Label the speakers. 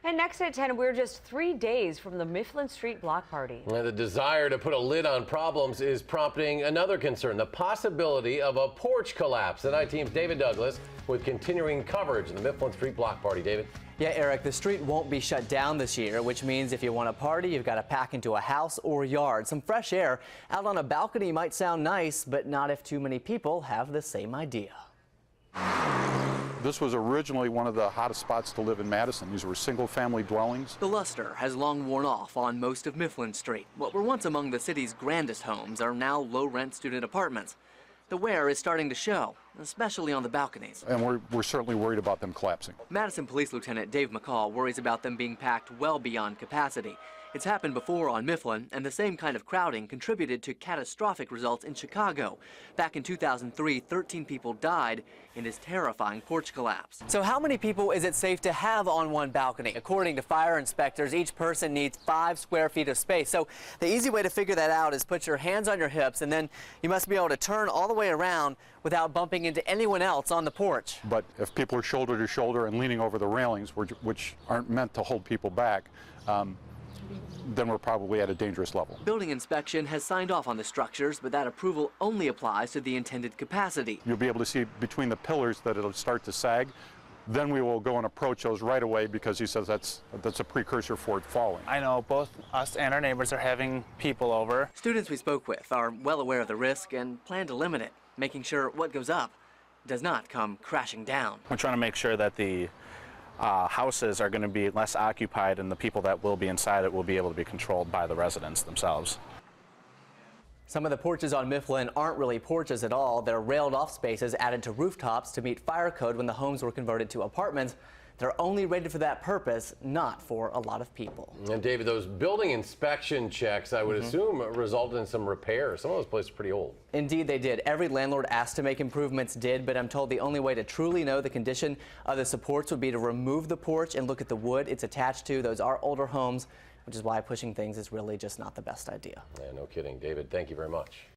Speaker 1: And next at 10, we're just 3 days from the Mifflin Street Block Party.
Speaker 2: And the desire to put a lid on problems is prompting another concern, the possibility of a porch collapse. Tonight, team's David Douglas with continuing coverage of the Mifflin Street Block Party. David?
Speaker 3: Yeah, Eric, the street won't be shut down this year, which means if you want to party, you've got to pack into a house or yard. Some fresh air out on a balcony might sound nice, but not if too many people have the same idea.
Speaker 4: This was originally one of the hottest spots to live in Madison. These were single-family dwellings.
Speaker 3: The luster has long worn off on most of Mifflin Street. What were once among the city's grandest homes are now low-rent student apartments. The wear is starting to show, especially on the balconies.
Speaker 4: And we're certainly worried about them collapsing.
Speaker 3: Madison Police Lieutenant Dave McCall worries about them being packed well beyond capacity. It's happened before on Mifflin, and the same kind of crowding contributed to catastrophic results in Chicago. Back in 2003, 13 people died in this terrifying porch collapse. So how many people is it safe to have on one balcony? According to fire inspectors, each person needs 5 square feet of space. So the easy way to figure that out is put your hands on your hips, and then you must be able to turn all the way around without bumping into anyone else on the porch.
Speaker 4: But if people are shoulder to shoulder and leaning over the railings, which aren't meant to hold people back, then we're probably at a dangerous level.
Speaker 3: Building inspection has signed off on the structures, but that approval only applies to the intended capacity.
Speaker 4: You'll be able to see between the pillars that it'll start to sag. Then we will go and approach those right away because he says that's a precursor for it falling.
Speaker 5: I know both us and our neighbors are having people over.
Speaker 3: Students we spoke with are well aware of the risk and plan to limit it, making sure what goes up does not come crashing down.
Speaker 5: We're trying to make sure that the houses are going to be less occupied and the people that will be inside it will be able to be controlled by the residents themselves.
Speaker 3: Some of the porches on Mifflin aren't really porches at all. They're railed off spaces added to rooftops to meet fire code when the homes were converted to apartments. They're only rated for that purpose, not for a lot of people.
Speaker 2: And David, those building inspection checks, I would assume, resulted in some repairs. Some of those places are pretty old.
Speaker 3: Indeed, they did. Every landlord asked to make improvements did, but I'm told the only way to truly know the condition of the supports would be to remove the porch and look at the wood it's attached to. Those are older homes, which is why pushing things is really just not the best idea.
Speaker 2: Yeah, no kidding. David, thank you very much.